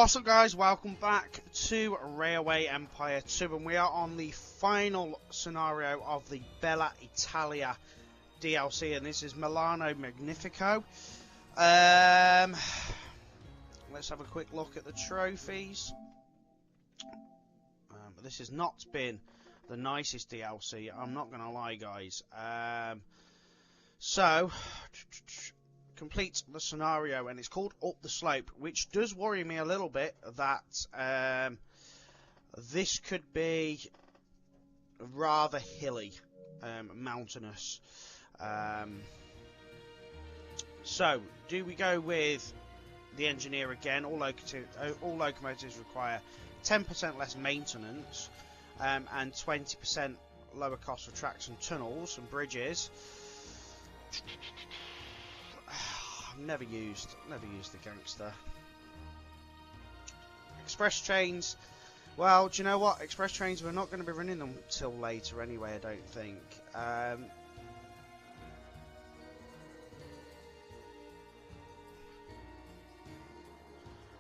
What's up guys, welcome back to Railway Empire 2 and we are on the final scenario of the Bella Italia DLC and this is Milano Magnifico. Let's have a quick look at the trophies. This has not been the nicest DLC, I'm not going to lie guys. So complete the scenario and it's called Up the Slope, which does worry me a little bit that this could be rather hilly, mountainous. So do we go with the engineer again? All locomotives require 10% less maintenance and 20% lower cost for tracks and tunnels and bridges. Never used the gangster. Express trains. Well, do you know what? Express trains, we're not going to be running them till later anyway, I don't think.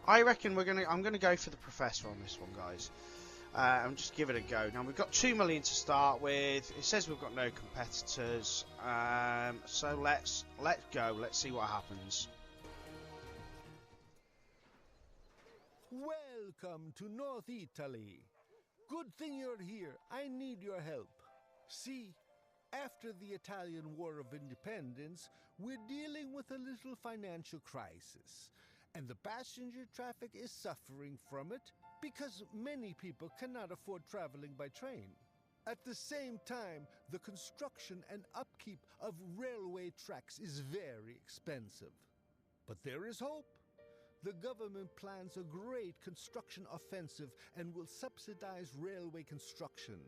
I reckon I'm gonna go for the Professor on this one, guys. And just give it a go. Now we've got 2 million to start with. It says we've got no competitors. So let's go. Let's see what happens. Welcome to North Italy. Good thing you're here. I need your help. See, after the Italian War of Independence, we're dealing with a little financial crisis. And the passenger traffic is suffering from it because many people cannot afford traveling by train. At the same time, the construction and upkeep of railway tracks is very expensive. But there is hope. The government plans a great construction offensive and will subsidize railway construction.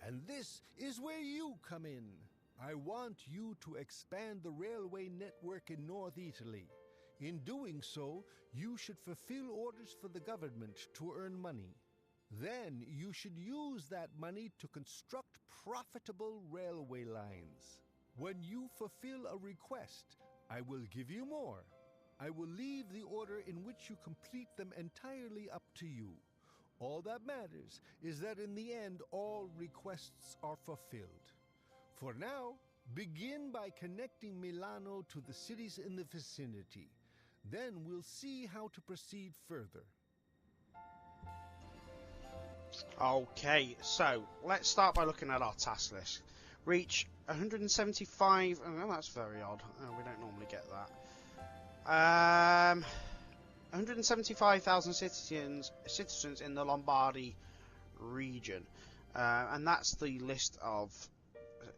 And this is where you come in. I want you to expand the railway network in North Italy. In doing so, you should fulfill orders for the government to earn money. Then you should use that money to construct profitable railway lines. When you fulfill a request, I will give you more. I will leave the order in which you complete them entirely up to you. All that matters is that in the end all requests are fulfilled. For now, begin by connecting Milano to the cities in the vicinity. Then we'll see how to proceed further. Okay, so let's start by looking at our task list. Reach 175. Oh, that's very odd. Oh, we don't normally get that. 175,000 citizens in the Lombardy region, and that's the list of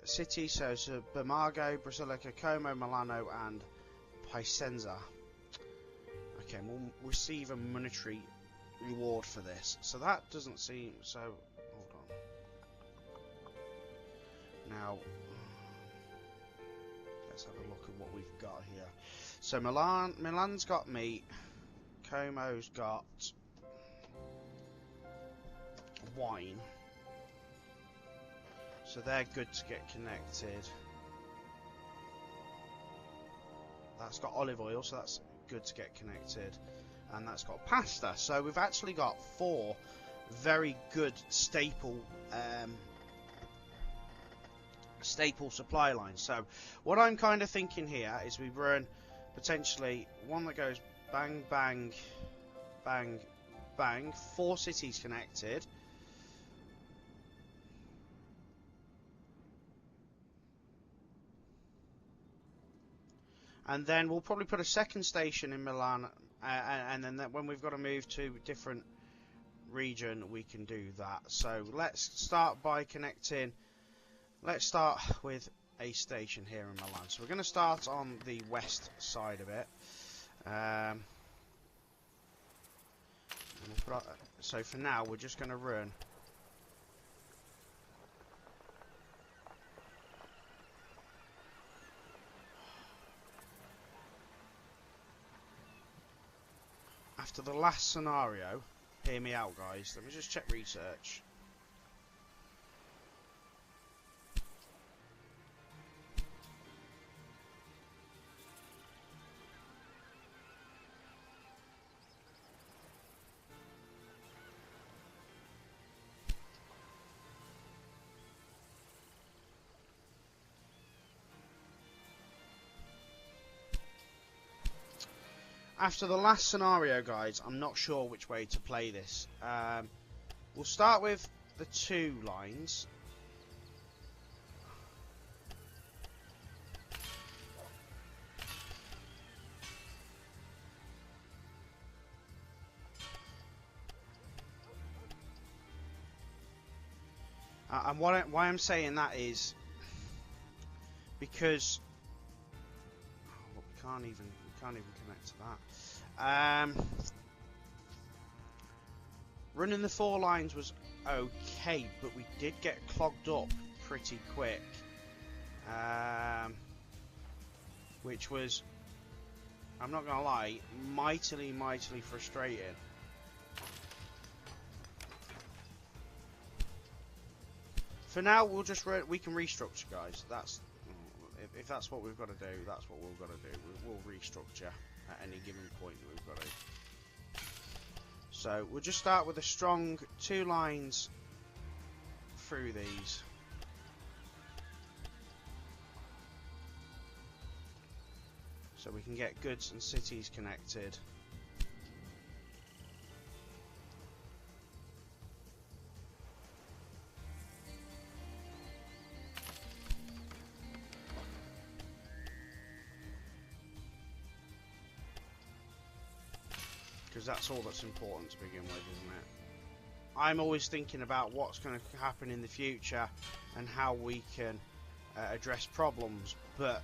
cities. So Bergamo, Brescia, Como, Milano, and Piacenza. Okay, we'll receive a monetary reward for this. So that doesn't seem so. Hold on. Now, let's have a look at what we've got here. So Milan's got meat. Como's got wine. So they're good to get connected. That's got olive oil, so that's good to get connected, and that's got pasta. So we've actually got 4 very good staple supply lines. So what I'm kind of thinking here is we run potentially one that goes bang bang bang bang, 4 cities connected. And then we'll probably put a second station in Milan, and then when we've got to move to a different region, we can do that. So let's start by connecting. Let's start with a station here in Milan. So we're going to start on the west side of it. So for now, we're just going to run. After the last scenario, hear me out guys, let me just check research. after the last scenario, guys, I'm not sure which way to play this. We'll start with the 2 lines. And why I'm saying that is because we can't even connect to that. Running the 4 lines was okay, but we did get clogged up pretty quick, which was, I'm not gonna lie, mightily frustrating. For now, we can restructure, guys. If that's what we've got to do, that's what we've got to do. We'll restructure at any given point that we've got to. So we'll just start with a strong 2 lines through these. So we can get goods and cities connected. Because that's all that's important to begin with, isn't it? I'm always thinking about what's going to happen in the future and how we can address problems, but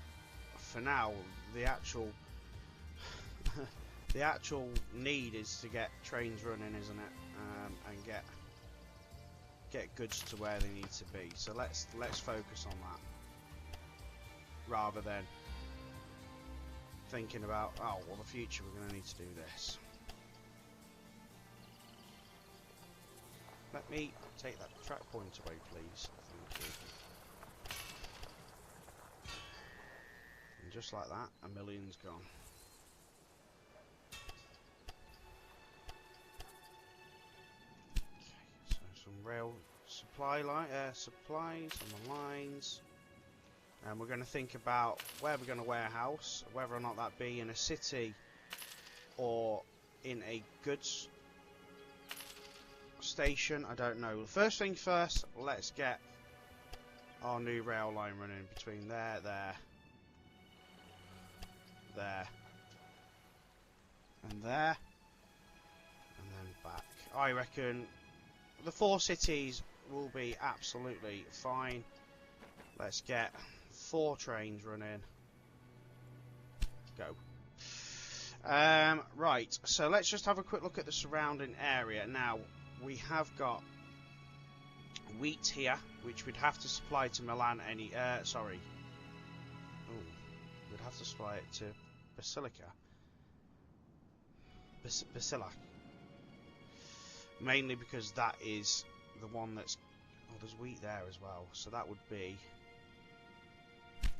for now the actual the actual need is to get trains running, isn't it? And get goods to where they need to be. So let's focus on that rather than thinking about, oh well, the future we're going to need to do this. Let me take that track point away, please. Thank you. And just like that, a million's gone. Okay, so some rail supplies on the lines, and we're going to think about where we're going to warehouse, whether or not that be in a city or in a goods station. I don't know. First thing first, let's get our new rail line running between there, and there, and then back. I reckon the 4 cities will be absolutely fine. Let's get 4 trains running. Go. Right, so let's just have a quick look at the surrounding area. Now, we have got wheat here, which we'd have to supply to Milan we'd have to supply it to Basilica. Mainly because that is the one that's... Oh, there's wheat there as well, so that would be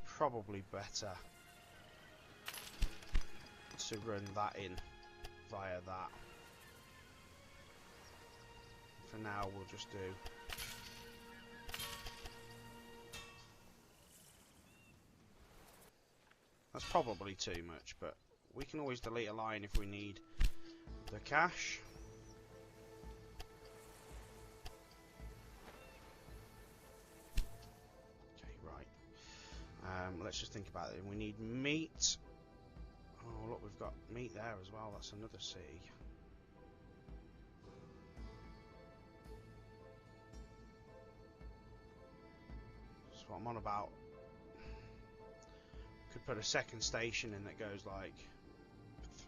probably better to run that in via that. For now, we'll just do that's probably too much, but we can always delete a line if we need the cash. Okay, right. Let's just think about it. We need meat. Oh, look, we've got meat there as well. That's another city. That's what I'm on about. Could put a second station in that goes like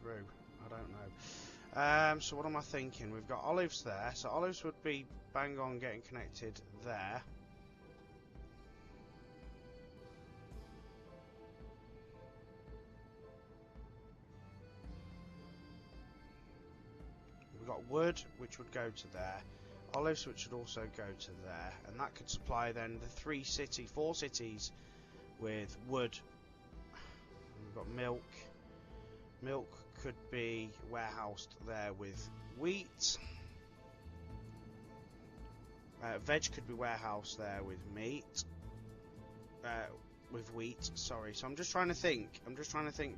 through. I don't know. So what am I thinking? We've got olives there. So olives would be bang on getting connected there. We've got wood, which would go to there. Olives, which would also go to there. And that could supply then the 4 cities with wood. We've got milk. Milk could be warehoused there with wheat. Veg could be warehoused there with meat. With wheat, sorry. So I'm just trying to think.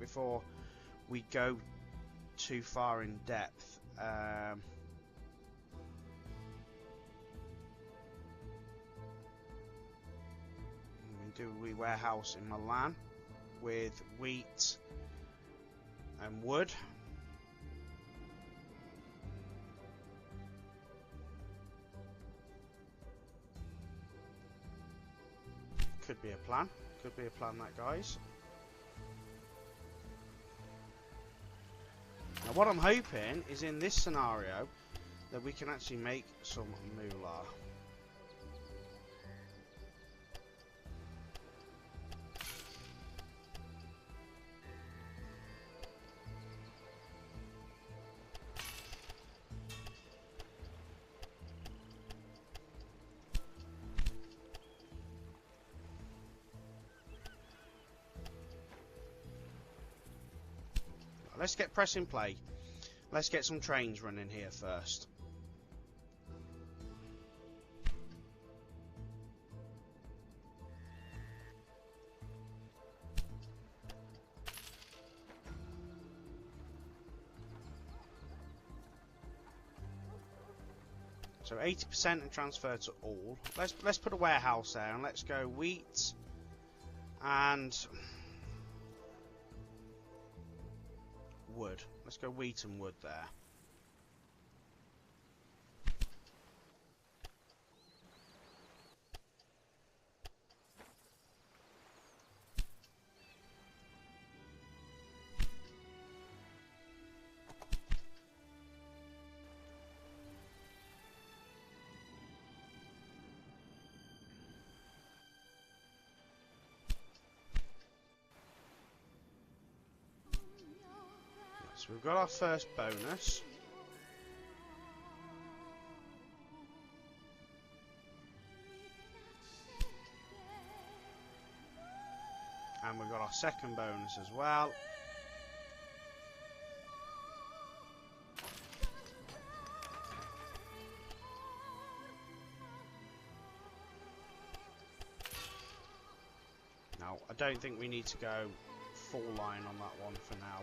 Before we go too far in depth. We do a warehouse in Milan with wheat and wood. Could be a plan. Could be a plan, that, guys. Now, what I'm hoping is in this scenario that we can actually make some moolah. Let's get press in play. Let's get some trains running here first. So 80% and transfer to all. Let's put a warehouse there and let's go wheat and wood. Let's go wheat and wood there. So we've got our first bonus. And we've got our second bonus as well. Now, I don't think we need to go full line on that one for now.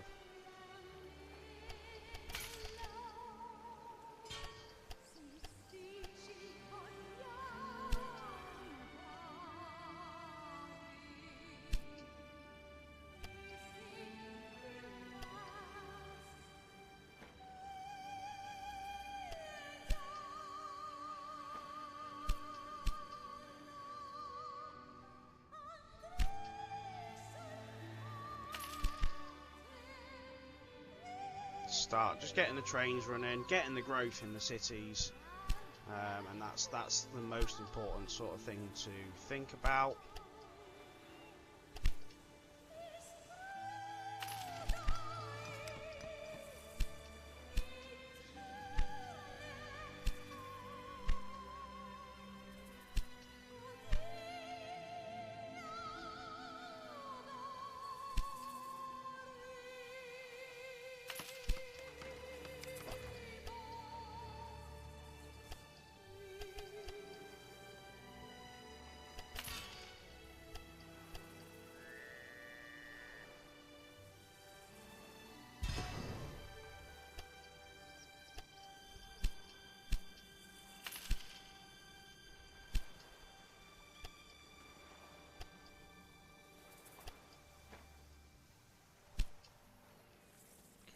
Start just getting the trains running, getting the growth in the cities, and that's the most important sort of thing to think about.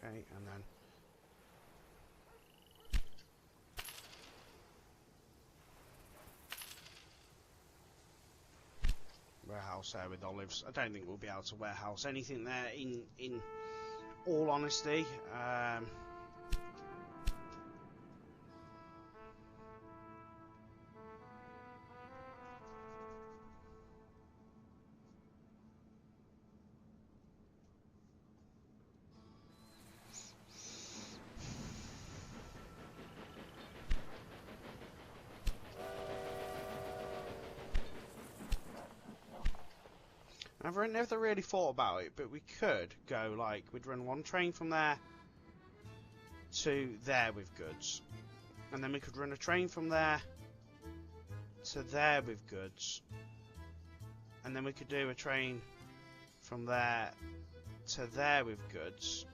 Okay, and then warehouse there with olives. I don't think we'll be able to warehouse anything there in all honesty. I've never really thought about it, but we could go like, we'd run one train from there to there with goods, and then we could run a train from there to there with goods, and then we could do a train from there to there with goods.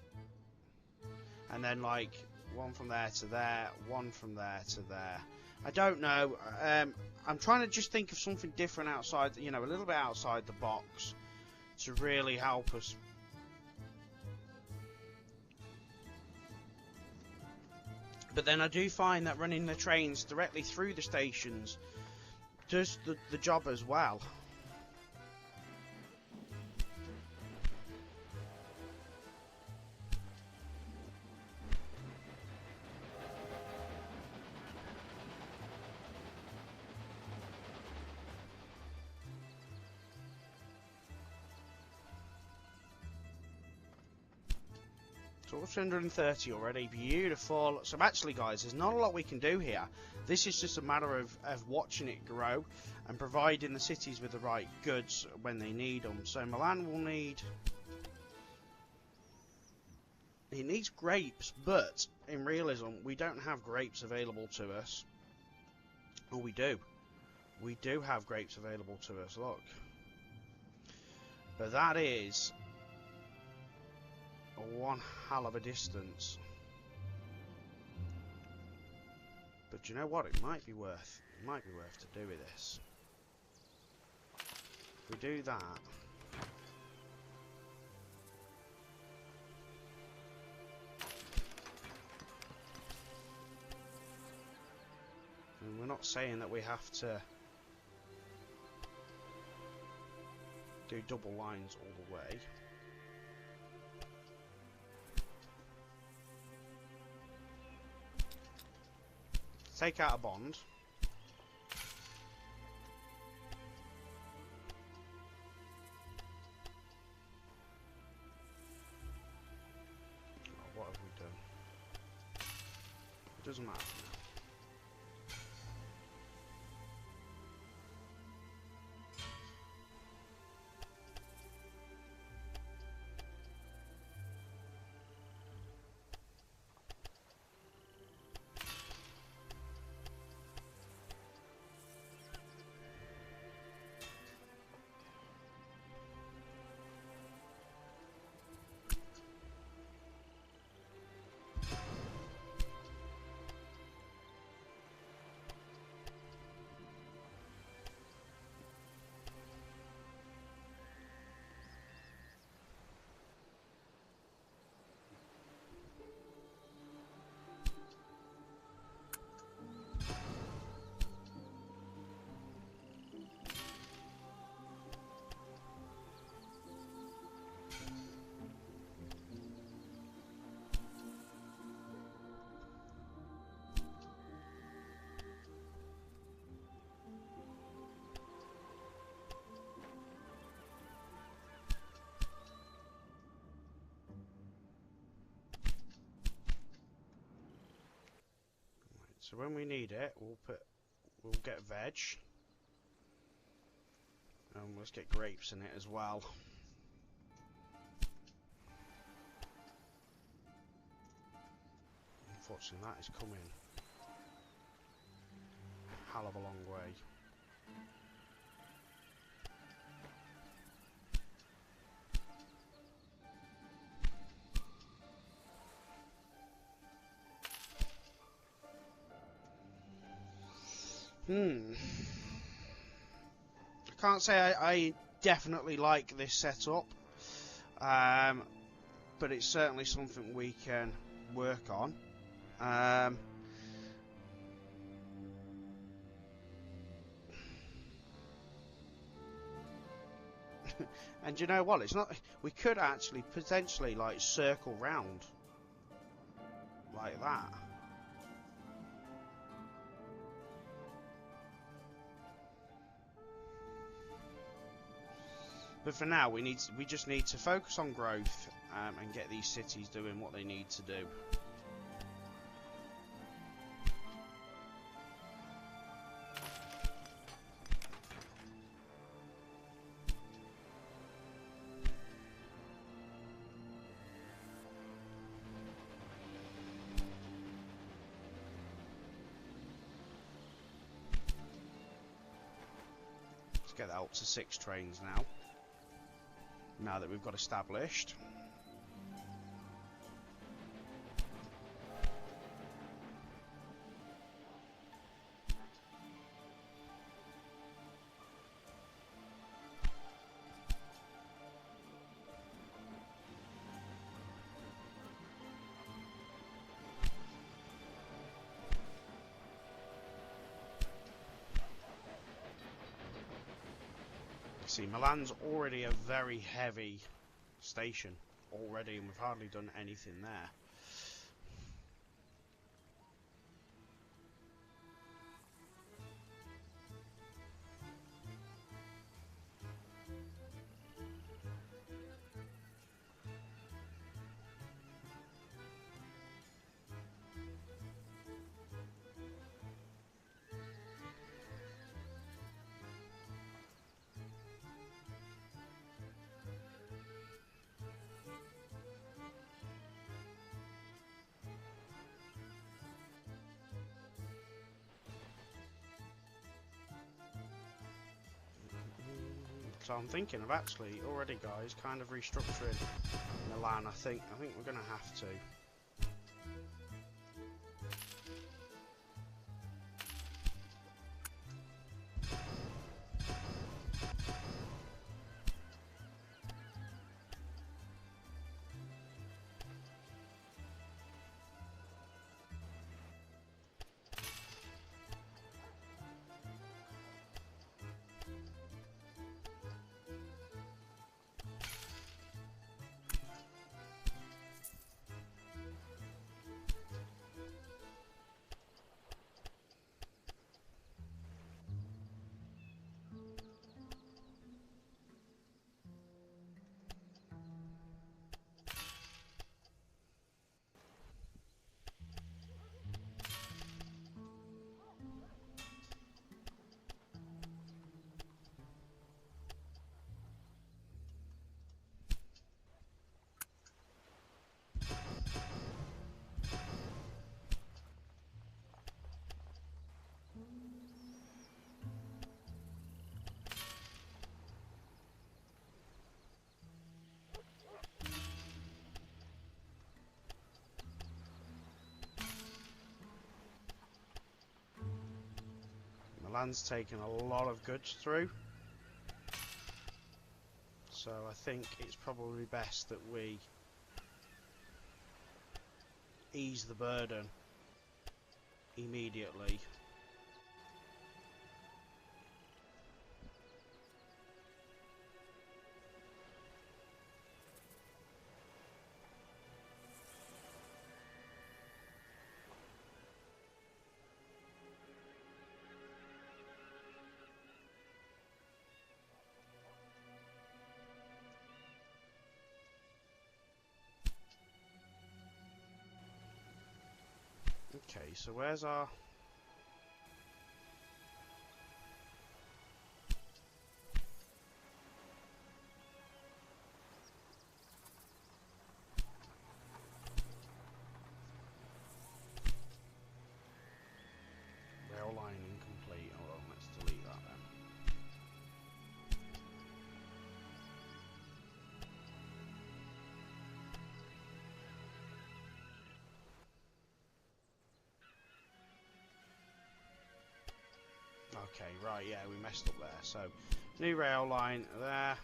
and then like one from there to there, one from there to there. I don't know. I'm trying to just think of something different outside, you know, a little bit outside the box to really help us. But then I do find that running the trains directly through the stations does the job as well. So 330 already, beautiful. So actually guys, there's not a lot we can do here. This is just a matter of watching it grow and providing the cities with the right goods when they need them. So Milan will need... It needs grapes, but in realism, we don't have grapes available to us. Oh, we do. We do have grapes available to us, look. But that is... one hell of a distance, but you know what, it might be worth to do with this. If we do that, and we're not saying that we have to do double lines all the way. Take out a bond. Oh, what have we done? It doesn't matter now. So when we need it, we'll get veg, and let's get grapes in it as well. Unfortunately, that is coming a hell of a long way. I can't say I definitely like this setup, but it's certainly something we can work on. And you know what? It's not. We could actually potentially like circle round like that. But for now, we just need to focus on growth and get these cities doing what they need to do. Let's get that up to 6 trains now. Now that we've got established. See, Milan's already a very heavy station already, and we've hardly done anything there. So I'm thinking of actually already, guys, kind of restructuring Milan. I think we're going to have to. Milan's taken a lot of goods through, so I think it's probably best that we ease the burden immediately. Okay, so where's our... rail line incomplete. Hold on, let's delete that then. Okay, right, yeah, we messed up there. So, new rail line there.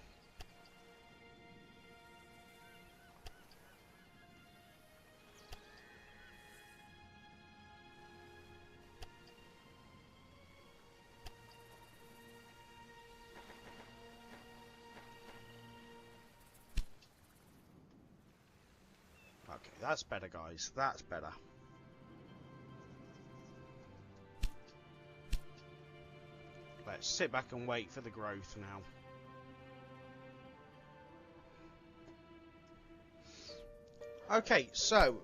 Okay, that's better, guys. That's better. Let's sit back and wait for the growth now. Okay, so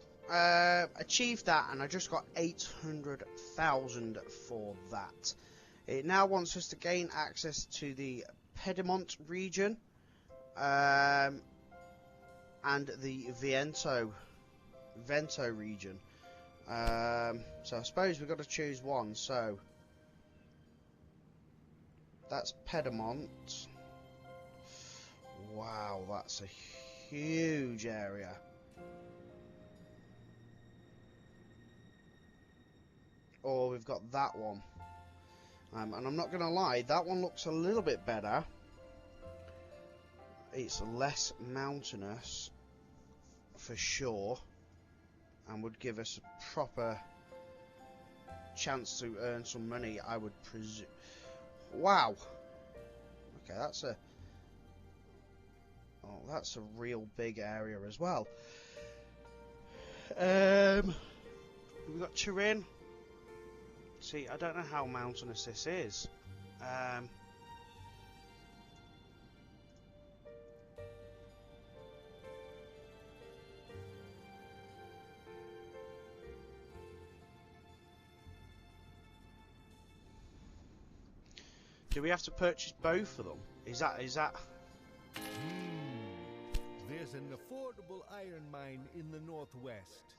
achieved that, and I just got 800,000 for that. It now wants us to gain access to the Piedmont region and the Vento region. So I suppose we've got to choose one. So that's Piedmont. Wow, that's a huge area. Or we've got that one. And I'm not going to lie, that one looks a little bit better. It's less mountainous, for sure, and would give us a proper chance to earn some money, I would presume. Wow. Okay, that's a Oh, that's a real big area as well. We've got Turin. See, I don't know how mountainous this is. Do we have to purchase both of them? Is that? There's an affordable iron mine in the northwest.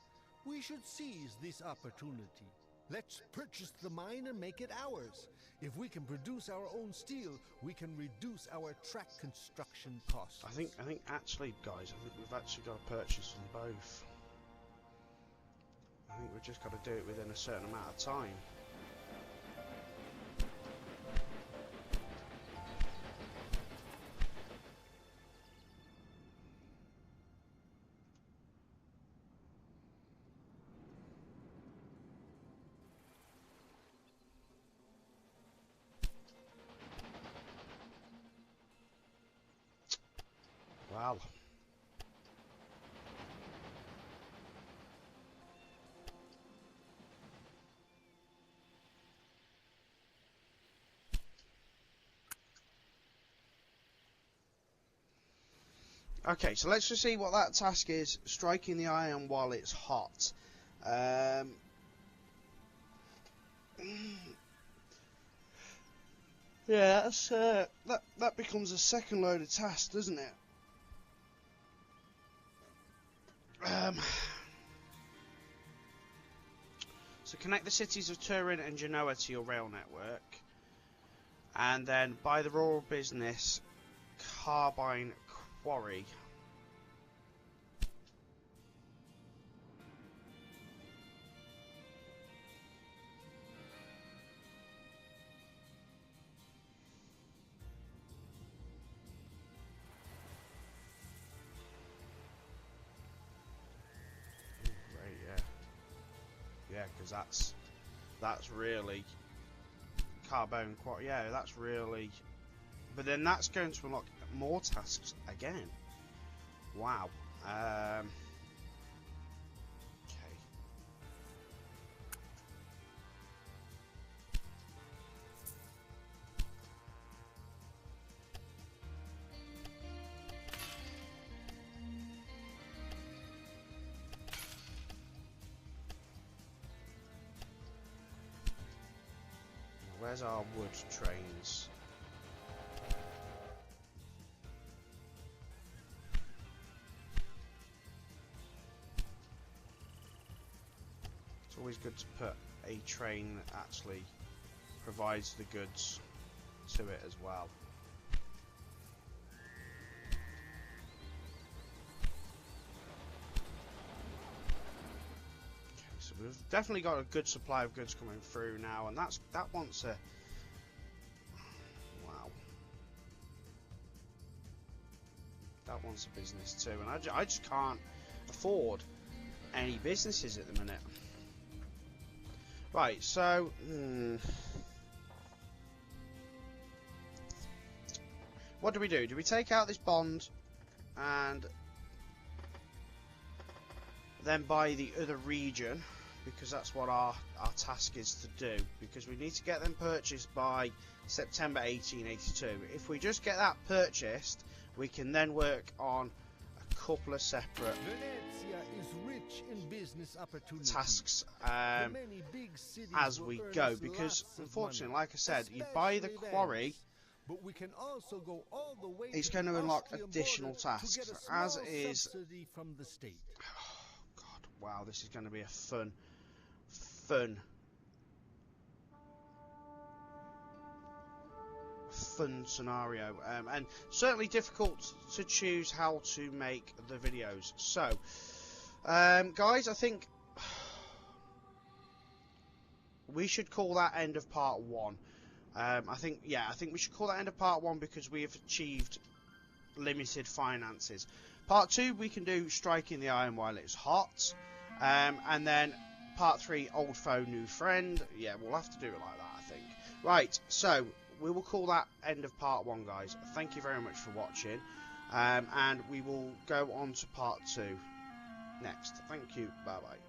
We should seize this opportunity. Let's purchase the mine and make it ours. If we can produce our own steel, we can reduce our track construction costs. I think actually, guys, I think we've actually got to purchase them both. I think we've just got to do it within a certain amount of time. Wow. Okay, so let's just see what that task is. Striking the iron while it's hot. Yeah, that's, that becomes a second load of task, doesn't it? So connect the cities of Turin and Genoa to your rail network, and then buy the rural business carbine quarry. Yeah, because that's really carbone quarry. Yeah, that's really. But then that's going to unlock more tasks again. Wow. Okay. Where's our wood trains? It's always good to put a train that actually provides the goods to it as well. So we've definitely got a good supply of goods coming through now, and that wants a that wants a business too, and I just can't afford any businesses at the minute. Right, so what do we do? Do we take out this bond and then buy the other region, because that's what our task is to do, because we need to get them purchased by September 1882. If we just get that purchased, we can then work on a couple of separate Venezia is rich in business opportunities. tasks as we go, because unfortunately, like I said, you buy the quarry, but we can also go all the way it's to going to unlock Austrian additional border to tasks, get a as small is. subsidy from the state. God, wow, this is going to be a fun scenario, and certainly difficult to choose how to make the videos. So, guys, I think we should call that end of part one. I think we should call that end of part one, because we have achieved limited finances. Part two, we can do striking the iron while it's hot, and then part three, old foe, new friend. Yeah, we'll have to do it like that, I think. Right, so we will call that end of part one, guys. Thank you very much for watching. and we will go on to part 2 next. Thank you. Bye bye.